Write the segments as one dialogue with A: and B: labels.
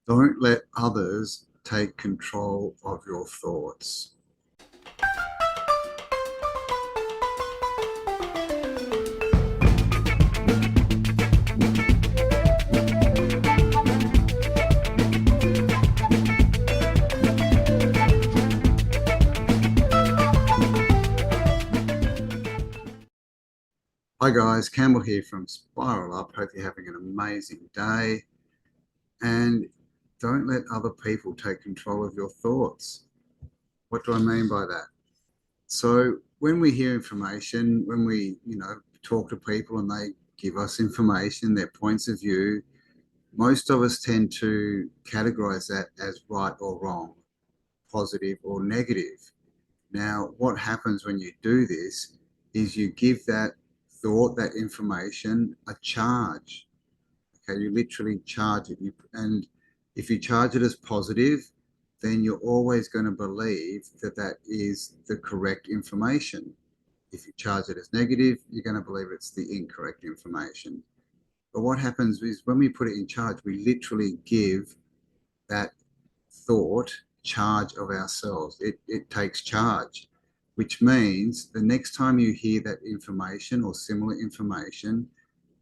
A: Don't let others take control of your thoughts. Hi guys, Campbell here from Spiral Up. Hope you're having an amazing day. And don't let other people take control of your thoughts. What do I mean by that? So when we hear information, when we, talk to people and they give us information, their points of view, most of us tend to categorize that as right or wrong, positive or negative. Now, what happens when you do this is you give that thought, that information, a charge. Okay, you literally charge it. And if you charge it as positive, then you're always going to believe that that is the correct information. If you charge it as negative, you're going to believe it's the incorrect information. But what happens is when we put it in charge, we literally give that thought charge of ourselves. It takes charge, which means the next time you hear that information or similar information,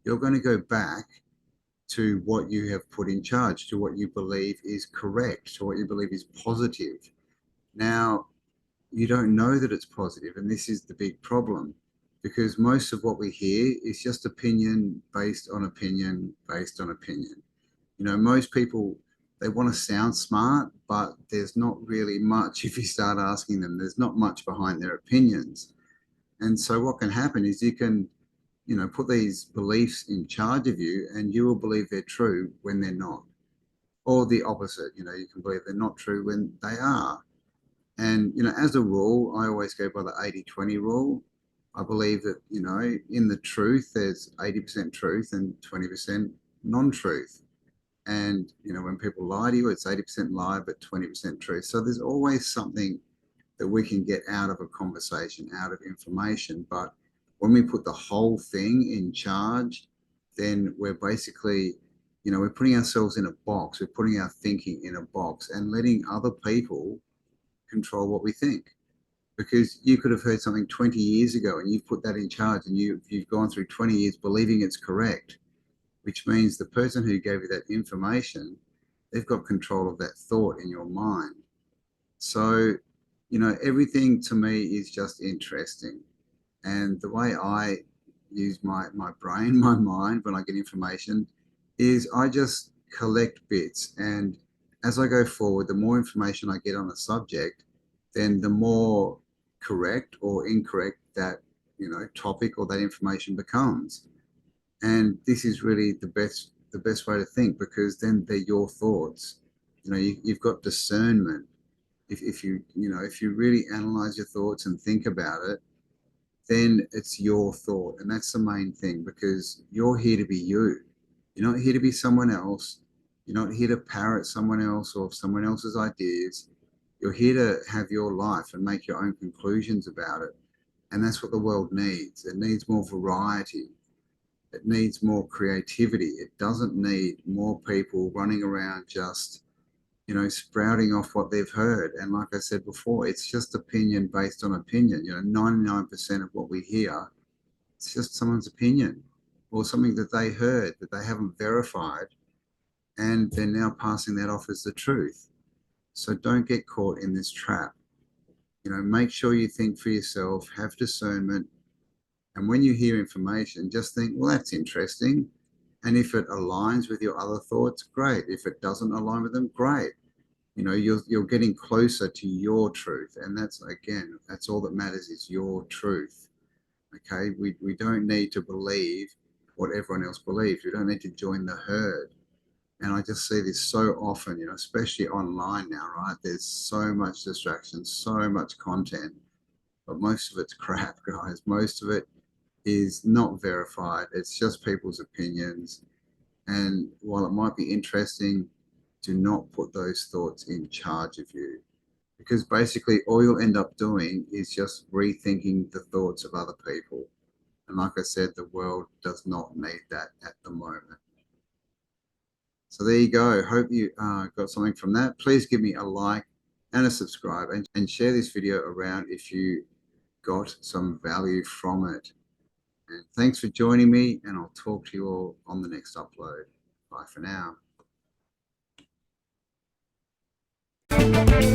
A: you're going to go back to what you have put in charge, to what you believe is correct, to what you believe is positive. Now, you don't know that it's positive, and this is the big problem, because most of what we hear is just opinion based on opinion based on opinion. Most people, they want to sound smart, but there's not really much. If you start asking them, there's not much behind their opinions. And so what can happen is you can put these beliefs in charge of you, and you will believe they're true when they're not. Or the opposite, you can believe they're not true when they are. And, as a rule, I always go by the 80-20 rule. I believe that, in the truth, there's 80% truth and 20% non-truth. And, when people lie to you, it's 80% lie, but 20% truth. So there's always something that we can get out of a conversation, out of information. But when we put the whole thing in charge, then we're basically, we're putting ourselves in a box. We're putting our thinking in a box and letting other people control what we think. Because you could have heard something 20 years ago and you've put that in charge, and you've gone through 20 years believing it's correct, which means the person who gave you that information, they've got control of that thought in your mind. So, everything to me is just interesting. And the way I use my brain, my mind, when I get information, is I just collect bits. And as I go forward, the more information I get on a subject, then the more correct or incorrect that, topic or that information becomes. And this is really the best way to think, because then they're your thoughts. You've got discernment. If you really analyze your thoughts and think about it, then it's your thought. And that's the main thing, because you're here to be you. You're not here to be someone else. You're not here to parrot someone else or someone else's ideas. You're here to have your life and make your own conclusions about it. And that's what the world needs. It needs more variety. It needs more creativity. It doesn't need more people running around just, sprouting off what they've heard. And like I said before, it's just opinion based on opinion. 99% of what we hear, it's just someone's opinion or something that they heard that they haven't verified, and they're now passing that off as the truth. So don't get caught in this trap. Make sure you think for yourself, have discernment. And when you hear information, just think, well, that's interesting. And if it aligns with your other thoughts, great. If it doesn't align with them, great. You're getting closer to your truth. And that's all that matters, is your truth. Okay, we don't need to believe what everyone else believes. We don't need to join the herd. And I just see this so often, especially online now, right? There's so much distraction, so much content, but most of it's crap, guys. Most of it is not verified. It's just people's opinions. And while it might be interesting, do not put those thoughts in charge of you, because basically all you'll end up doing is just rethinking the thoughts of other people. And like I said, the world does not need that at the moment. So there you go. Hope you got something from that. Please give me a like and a subscribe, and share this video around if you got some value from it. And thanks for joining me, and I'll talk to you all on the next upload. Bye for now.